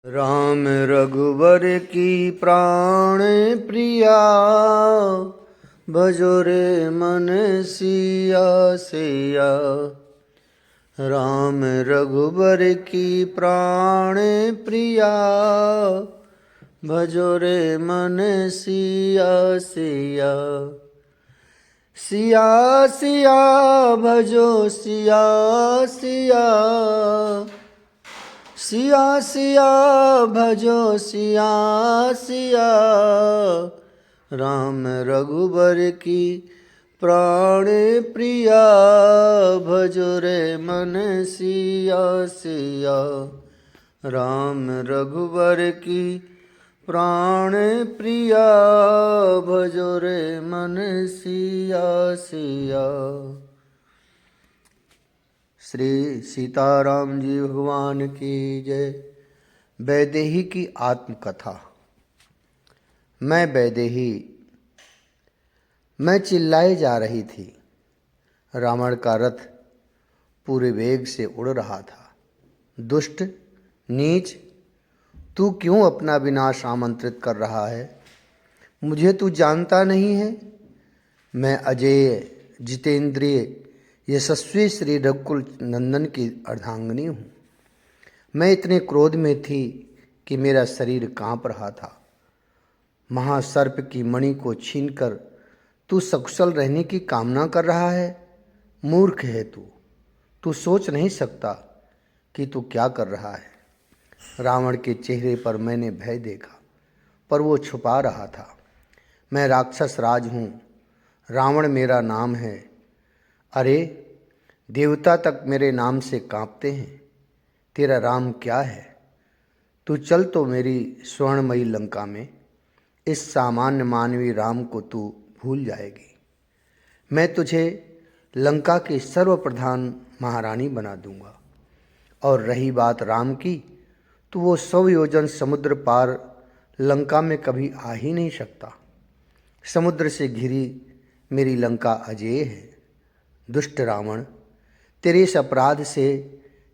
राम रघुवर की प्राण प्रिया, भजो रे मन सिया सिया। राम रघुवर की प्राण प्रिया, भजो रे मन सिया सिया। सिया सिया भजो सिया सिया, सिया सिया भजो सिया सिया। राम रघुबर की प्राण प्रिया, भजो रे मन सिया सिया। राम रघुबर की प्राण प्रिया, भजो रे मन सिया सिया। श्री सीताराम जी भगवान की जय। वैदेही की आत्मकथा। मैं वैदेही, मैं चिल्लाए जा रही थी। रावण का रथ पूरे वेग से उड़ रहा था। दुष्ट, नीच, तू क्यों अपना विनाश आमंत्रित कर रहा है? मुझे तू जानता नहीं है? मैं अजेय, जितेंद्रिय, यशस्वी श्री रघुकुल नंदन की अर्धांगिनी हूँ। मैं इतने क्रोध में थी कि मेरा शरीर कांप रहा था। महासर्प की मणि को छीनकर तू सकुशल रहने की कामना कर रहा है। मूर्ख है तू सोच नहीं सकता कि तू क्या कर रहा है। रावण के चेहरे पर मैंने भय देखा, पर वो छुपा रहा था। मैं राक्षस राज हूँ, रावण मेरा नाम है। अरे, देवता तक मेरे नाम से कांपते हैं। तेरा राम क्या है? तू चल तो मेरी स्वर्णमयी लंका में। इस सामान्य मानवी राम को तू भूल जाएगी। मैं तुझे लंका की सर्वप्रधान महारानी बना दूंगा। और रही बात राम की, तो वो 100 योजन समुद्र पार लंका में कभी आ ही नहीं सकता। समुद्र से घिरी मेरी लंका अजेय है। दुष्ट रावण, तेरे इस अपराध से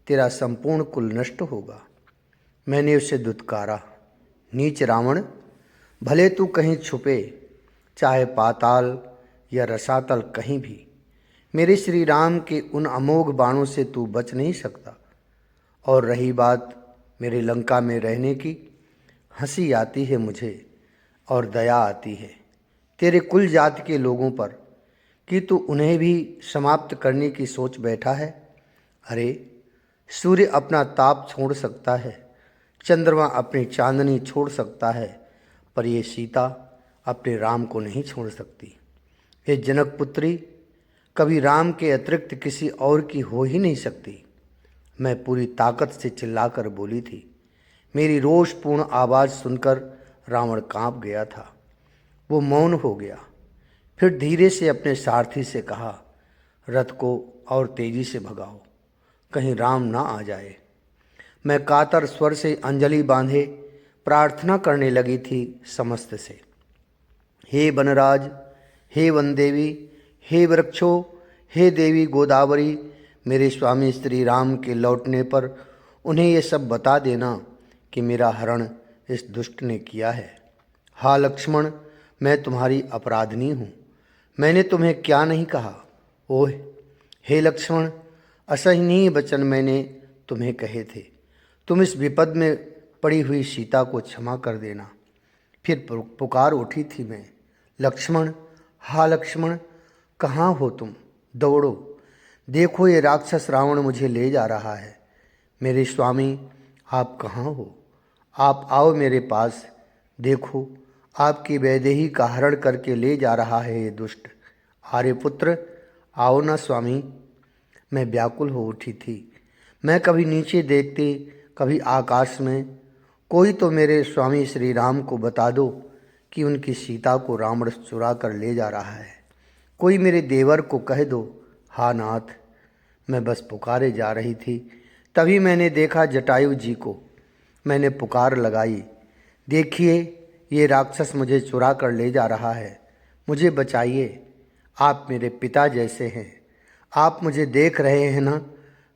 तेरा संपूर्ण कुल नष्ट होगा। मैंने उसे दुत्कारा। नीच रावण, भले तू कहीं छुपे, चाहे पाताल या रसातल, कहीं भी मेरे श्री राम के उन अमोघ बाणों से तू बच नहीं सकता। और रही बात मेरे लंका में रहने की, हंसी आती है मुझे और दया आती है तेरे कुल जाति के लोगों पर कि तू उन्हें भी समाप्त करने की सोच बैठा है। अरे, सूर्य अपना ताप छोड़ सकता है, चंद्रमा अपनी चांदनी छोड़ सकता है, पर ये सीता अपने राम को नहीं छोड़ सकती। ये जनक पुत्री कभी राम के अतिरिक्त किसी और की हो ही नहीं सकती। मैं पूरी ताकत से चिल्लाकर बोली थी। मेरी रोषपूर्ण आवाज़ सुनकर रावण कांप गया था। वो मौन हो गया। फिर धीरे से अपने सारथी से कहा, रथ को और तेजी से भगाओ, कहीं राम ना आ जाए। मैं कातर स्वर से अंजलि बांधे प्रार्थना करने लगी थी समस्त से। हे वनराज, हे वनदेवी, हे वृक्षों, हे देवी गोदावरी, मेरे स्वामी श्री राम के लौटने पर उन्हें ये सब बता देना कि मेरा हरण इस दुष्ट ने किया है। हाँ लक्ष्मण, मैं तुम्हारी अपराधिनी हूँ। मैंने तुम्हें क्या नहीं कहा? ओह हे लक्ष्मण, असहनीय वचन मैंने तुम्हें कहे थे। तुम इस विपद में पड़ी हुई सीता को क्षमा कर देना। फिर पुकार उठी थी मैं, लक्ष्मण, हाँ लक्ष्मण, कहाँ हो तुम? दौड़ो, देखो ये राक्षस रावण मुझे ले जा रहा है। मेरे स्वामी, आप कहाँ हो? आप आओ मेरे पास। देखो, आपकी वैदेही का हरण करके ले जा रहा है ये दुष्ट। आर्यपुत्र, आओ ना स्वामी। मैं व्याकुल हो उठी थी। मैं कभी नीचे देखती, कभी आकाश में। कोई तो मेरे स्वामी श्री राम को बता दो कि उनकी सीता को रावण चुरा कर ले जा रहा है। कोई मेरे देवर को कह दो। हा नाथ, मैं बस पुकारे जा रही थी, तभी मैंने देखा जटायु जी को। मैंने पुकार लगाई, देखिए ये राक्षस मुझे चुरा कर ले जा रहा है, मुझे बचाइए। आप मेरे पिता जैसे हैं, आप मुझे देख रहे हैं ना?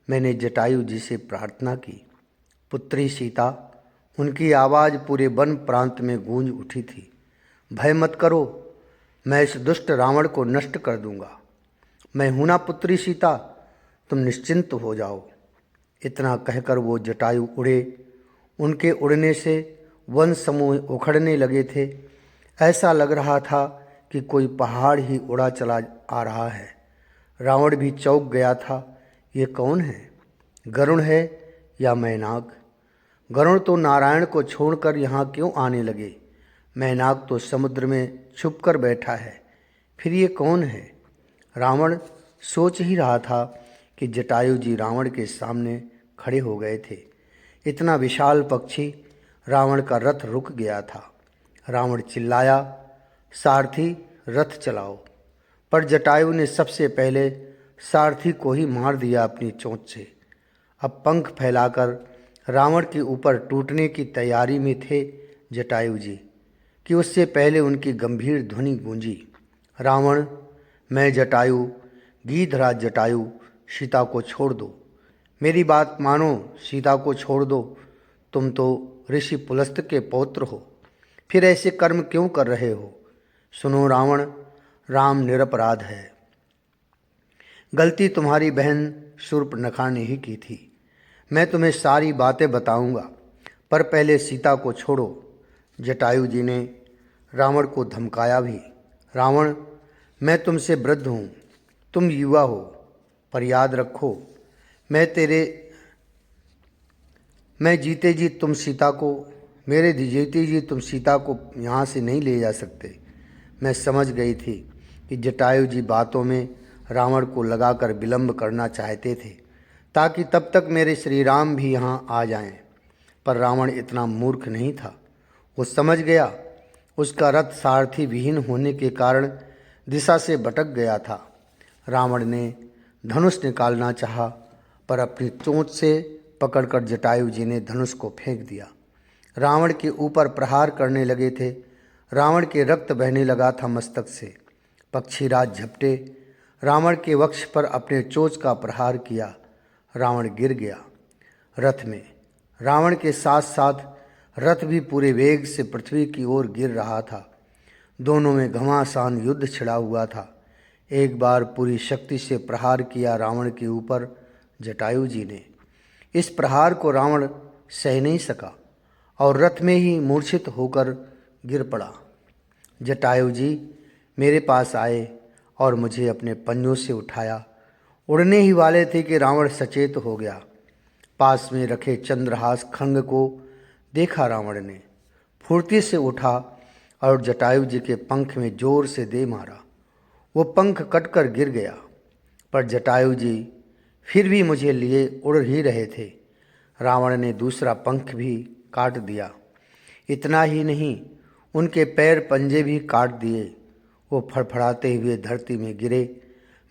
मैंने जटायु जी से प्रार्थना की। पुत्री सीता, उनकी आवाज़ पूरे वन प्रांत में गूंज उठी थी। भय मत करो, मैं इस दुष्ट रावण को नष्ट कर दूंगा। मैं हूं ना पुत्री सीता, तुम निश्चिंत हो जाओ। इतना कहकर वो जटायु उड़े। उनके उड़ने से वन समूह उखड़ने लगे थे। ऐसा लग रहा था कि कोई पहाड़ ही उड़ा चला आ रहा है। रावण भी चौंक गया था। ये कौन है? गरुण है या मैनाक? गरुण तो नारायण को छोड़कर यहाँ क्यों आने लगे? मैनाक तो समुद्र में छुपकर बैठा है। फिर ये कौन है? रावण सोच ही रहा था कि जटायु जी रावण के सामने खड़े हो गए थे। इतना विशाल पक्षी, रावण का रथ रुक गया था। रावण चिल्लाया, सारथी रथ चलाओ। पर जटायु ने सबसे पहले सारथी को ही मार दिया अपनी चोंच से। अब पंख फैलाकर रावण के ऊपर टूटने की तैयारी में थे जटायु जी कि उससे पहले उनकी गंभीर ध्वनि गूंजी। रावण, मैं जटायु, गीधराज जटायु, सीता को छोड़ दो। मेरी बात मानो, सीता को छोड़ दो। तुम तो ऋषि पुलस्त के पौत्र हो, फिर ऐसे कर्म क्यों कर रहे हो? सुनो रावण, राम निरपराध है। गलती तुम्हारी बहन शूर्पणखा ने ही की थी। मैं तुम्हें सारी बातें बताऊंगा, पर पहले सीता को छोड़ो। जटायु जी ने रावण को धमकाया भी। रावण, मैं तुमसे वृद्ध हूँ, तुम युवा हो, पर याद रखो, मैं जीते जी तुम सीता को यहाँ से नहीं ले जा सकते। मैं समझ गई थी कि जटायु जी बातों में रावण को लगाकर विलंब करना चाहते थे, ताकि तब तक मेरे श्री राम भी यहाँ आ जाएं। पर रावण इतना मूर्ख नहीं था। वो समझ गया उसका रथ सारथी विहीन होने के कारण दिशा से भटक गया था। रावण ने धनुष निकालना चाहा, पर अपनी चोंच से पकड़कर जटायु जी ने धनुष को फेंक दिया। रावण के ऊपर प्रहार करने लगे थे। रावण के रक्त बहने लगा था मस्तक से। पक्षीराज झपटे, रावण के वक्ष पर अपने चोंच का प्रहार किया। रावण गिर गया। रथ में रावण के साथ साथ रथ भी पूरे वेग से पृथ्वी की ओर गिर रहा था। दोनों में घमासान युद्ध छिड़ा हुआ था। एक बार पूरी शक्ति से प्रहार किया रावण के ऊपर जटायु जी ने। इस प्रहार को रावण सह नहीं सका और रथ में ही मूर्छित होकर गिर पड़ा। जटायु जी मेरे पास आए और मुझे अपने पंजों से उठाया। उड़ने ही वाले थे कि रावण सचेत हो गया। पास में रखे चंद्रहास खंग को देखा। रावण ने फुर्ती से उठा और जटायु जी के पंख में जोर से दे मारा। वो पंख कटकर गिर गया, पर जटायु जी फिर भी मुझे लिए उड़ ही रहे थे। रावण ने दूसरा पंख भी काट दिया। इतना ही नहीं, उनके पैर पंजे भी काट दिए। वो फड़फड़ाते हुए धरती में गिरे।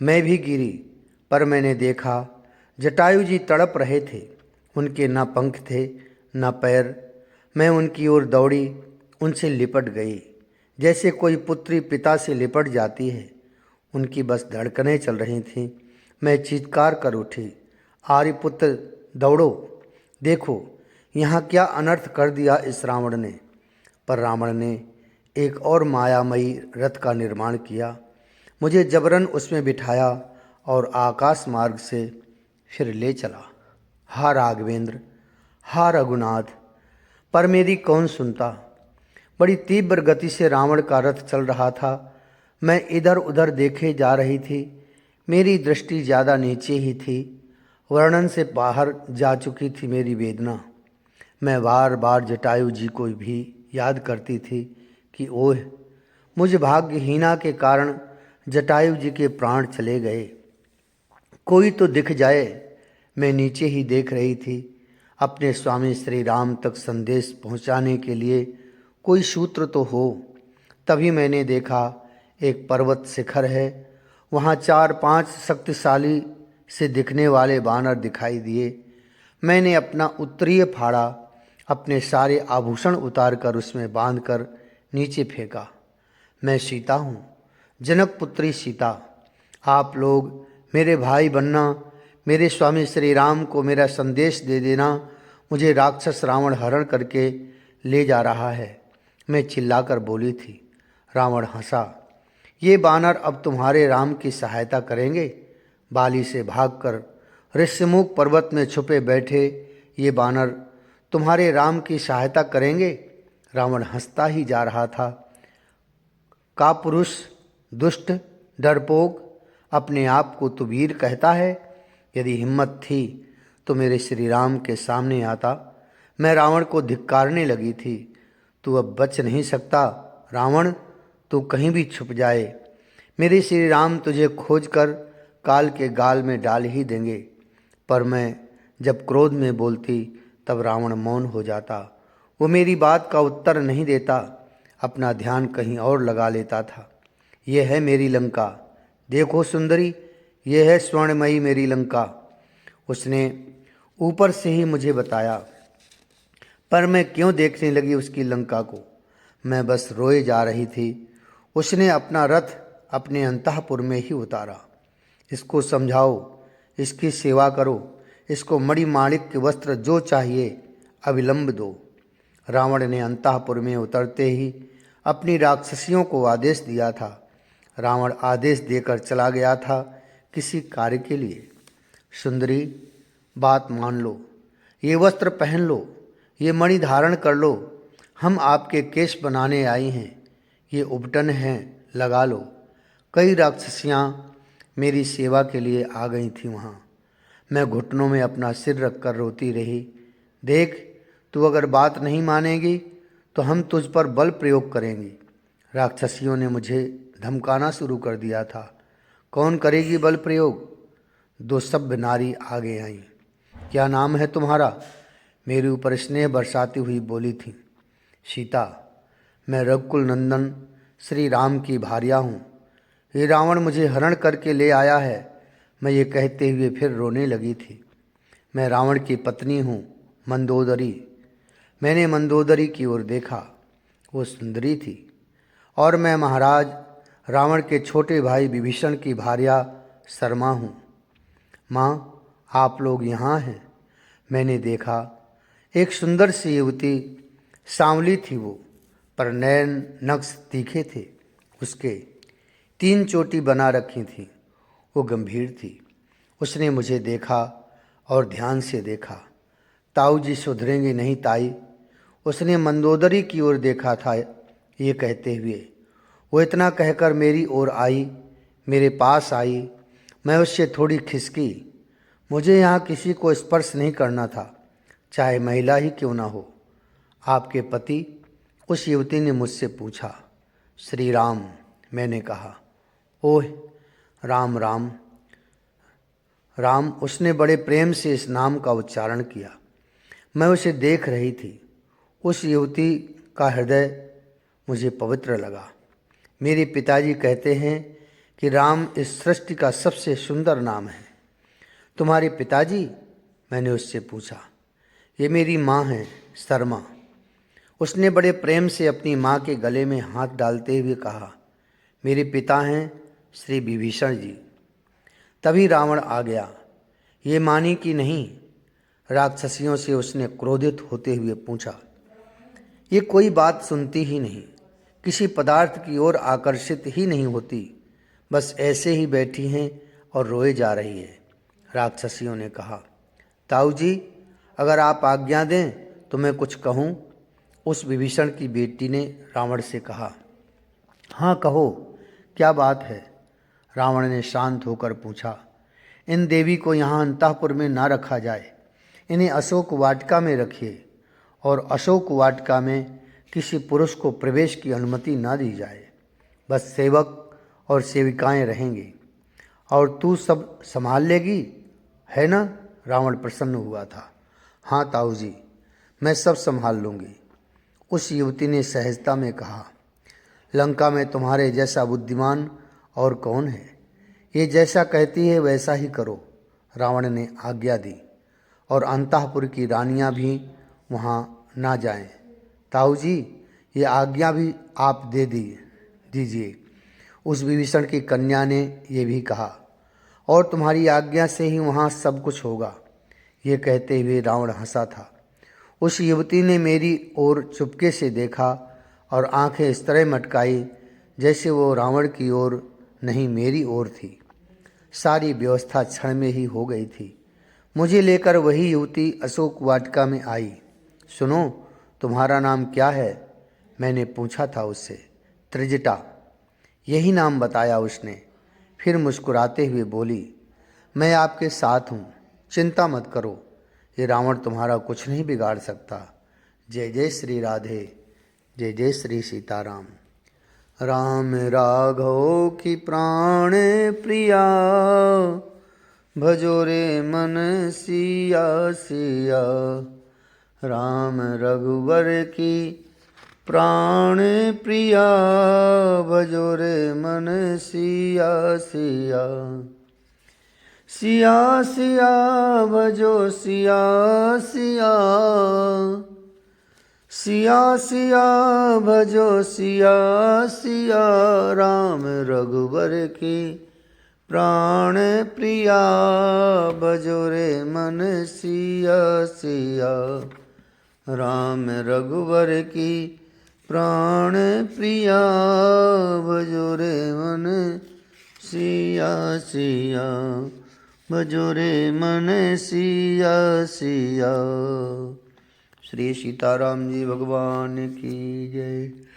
मैं भी गिरी, पर मैंने देखा जटायु जी तड़प रहे थे। उनके न पंख थे न पैर। मैं उनकी ओर दौड़ी, उनसे लिपट गई जैसे कोई पुत्री पिता से लिपट जाती है। उनकी बस धड़कनें चल रही थीं। मैं चीत्कार कर उठी, आर्यपुत्र दौड़ो, देखो यहाँ क्या अनर्थ कर दिया इस रावण ने। पर रावण ने एक और मायामयी रथ का निर्माण किया। मुझे जबरन उसमें बिठाया और आकाश मार्ग से फिर ले चला। हा राघवेंद्र, हा रघुनाथ, पर मेरी कौन सुनता। बड़ी तीव्र गति से रावण का रथ चल रहा था। मैं इधर उधर देखे जा रही थी। मेरी दृष्टि ज़्यादा नीचे ही थी। वर्णन से बाहर जा चुकी थी मेरी वेदना। मैं बार बार जटायु जी को भी याद करती थी कि ओह, मुझ भाग्यहीना के कारण जटायु जी के प्राण चले गए। कोई तो दिख जाए। मैं नीचे ही देख रही थी। अपने स्वामी श्री राम तक संदेश पहुंचाने के लिए कोई सूत्र तो हो। तभी मैंने देखा एक पर्वत शिखर है। वहाँ 4-5 शक्तिशाली से दिखने वाले बानर दिखाई दिए। मैंने अपना उत्तरीय फाड़ा, अपने सारे आभूषण उतारकर उसमें बांधकर नीचे फेंका। मैं सीता हूँ, जनक पुत्री सीता। आप लोग मेरे भाई बनना, मेरे स्वामी श्री राम को मेरा संदेश दे देना। मुझे राक्षस रावण हरण करके ले जा रहा है, मैं चिल्लाकर बोली थी। रावण हंसा। ये बानर अब तुम्हारे राम की सहायता करेंगे? बाली से भागकर ऋष्यमुख पर्वत में छुपे बैठे ये बानर तुम्हारे राम की सहायता करेंगे? रावण हंसता ही जा रहा था। कापुरुष, दुष्ट, डरपोक, अपने आप को तू वीर कहता है? यदि हिम्मत थी तो मेरे श्री राम के सामने आता। मैं रावण को धिक्कारने लगी थी। तू अब बच नहीं सकता रावण, तू कहीं भी छुप जाए, मेरे श्री राम तुझे खोजकर काल के गाल में डाल ही देंगे। पर मैं जब क्रोध में बोलती तब रावण मौन हो जाता। वो मेरी बात का उत्तर नहीं देता, अपना ध्यान कहीं और लगा लेता था। यह है मेरी लंका, देखो सुंदरी, यह है स्वर्णमयी मेरी लंका। उसने ऊपर से ही मुझे बताया, पर मैं क्यों देखने लगी उसकी लंका को? मैं बस रोए जा रही थी। उसने अपना रथ अपने अंतःपुर में ही उतारा। इसको समझाओ, इसकी सेवा करो, इसको मणिमाणिक के वस्त्र जो चाहिए अविलंब दो। रावण ने अंतःपुर में उतरते ही अपनी राक्षसियों को आदेश दिया था। रावण आदेश देकर चला गया था किसी कार्य के लिए। सुंदरी, बात मान लो, ये वस्त्र पहन लो, ये मणि धारण कर लो। हम आपके केश बनाने आए हैं, ये उपटन हैं, लगा लो। कई राक्षसियाँ मेरी सेवा के लिए आ गई थी वहाँ। मैं घुटनों में अपना सिर रखकर रोती रही। देख, तू अगर बात नहीं मानेगी तो हम तुझ पर बल प्रयोग करेंगे। राक्षसियों ने मुझे धमकाना शुरू कर दिया था। कौन करेगी बल प्रयोग? दो सभ्य नारी आगे आईं। क्या नाम है तुम्हारा? मेरे ऊपर स्नेह बरसाती हुई बोली थी। सीता, मैं रघुकुल नंदन श्री राम की भार्या हूँ। ये रावण मुझे हरण करके ले आया है। मैं ये कहते हुए फिर रोने लगी थी। मैं रावण की पत्नी हूँ, मंदोदरी। मैंने मंदोदरी की ओर देखा, वो सुंदरी थी। और मैं महाराज रावण के छोटे भाई विभीषण की भार्या शर्मा हूँ। माँ, आप लोग यहाँ हैं। मैंने देखा एक सुंदर सी युवती, सांवली थी वो, पर नैन नक्श तीखे थे। उसके 3 चोटी बना रखी थी। वो गंभीर थी। उसने मुझे देखा और ध्यान से देखा। ताऊ जी सुधरेंगे नहीं ताई। उसने मंदोदरी की ओर देखा था ये कहते हुए। वो इतना कहकर मेरी ओर आई, मेरे पास आई। मैं उससे थोड़ी खिसकी। मुझे यहाँ किसी को स्पर्श नहीं करना था, चाहे महिला ही क्यों ना हो। आपके पति? उस युवती ने मुझसे पूछा। श्री राम, मैंने कहा। ओह, राम राम राम। उसने बड़े प्रेम से इस नाम का उच्चारण किया। मैं उसे देख रही थी। उस युवती का हृदय मुझे पवित्र लगा। मेरे पिताजी कहते हैं कि राम इस सृष्टि का सबसे सुंदर नाम है। तुम्हारे पिताजी? मैंने उससे पूछा। ये मेरी माँ है, शर्मा। उसने बड़े प्रेम से अपनी माँ के गले में हाथ डालते हुए कहा। मेरे पिता हैं श्री विभीषण जी। तभी रावण आ गया। ये मानी कि नहीं? राक्षसियों से उसने क्रोधित होते हुए पूछा। ये कोई बात सुनती ही नहीं, किसी पदार्थ की ओर आकर्षित ही नहीं होती, बस ऐसे ही बैठी हैं और रोए जा रही है। राक्षसियों ने कहा। ताऊ जी, अगर आप आज्ञा दें तो मैं कुछ कहूँ। उस विभीषण की बेटी ने रावण से कहा। हाँ कहो, क्या बात है? रावण ने शांत होकर पूछा। इन देवी को यहाँ अंतःपुर में ना रखा जाए, इन्हें अशोक वाटिका में रखिए, और अशोक वाटिका में किसी पुरुष को प्रवेश की अनुमति ना दी जाए। बस सेवक और सेविकाएं रहेंगी, और तू सब संभाल लेगी, है ना? रावण प्रसन्न हुआ था। हाँ ताऊ जी, मैं सब संभाल लूँगी। उस युवती ने सहजता में कहा। लंका में तुम्हारे जैसा बुद्धिमान और कौन है? ये जैसा कहती है वैसा ही करो। रावण ने आज्ञा दी, और अंतःपुर की रानियां भी वहाँ ना जाएं। ताऊ जी, ये आज्ञा भी आप दीजिए। उस विभीषण की कन्या ने ये भी कहा। और तुम्हारी आज्ञा से ही वहाँ सब कुछ होगा। ये कहते हुए रावण हंसा था। उस युवती ने मेरी ओर चुपके से देखा और आंखें इस तरह मटकाई जैसे वो रावण की ओर नहीं मेरी ओर थी। सारी व्यवस्था क्षण में ही हो गई थी। मुझे लेकर वही युवती अशोक वाटिका में आई। सुनो, तुम्हारा नाम क्या है? मैंने पूछा था उससे। त्रिजटा, यही नाम बताया उसने। फिर मुस्कुराते हुए बोली, मैं आपके साथ हूँ, चिंता मत करो, ये रावण तुम्हारा कुछ नहीं बिगाड़ सकता। जय जय श्री राधे, जय जय श्री सीताराम। राम राघव की प्राण प्रिया, भजो रे मन सिया सिया। राम रघुवर की प्राण प्रिया, भजो रे मन सिया सिया। सिया सिया भजो सिया सिया। सिया सिया भजो सिया सिया। राम रघुवर की प्राण प्रिया, भजो रे मन सिया सिया। राम रघुवर की प्राण प्रिया, भजो रे मन सिया सिया। भजो रे मन सिया सिया। श्री सीताराम जी भगवान की जय।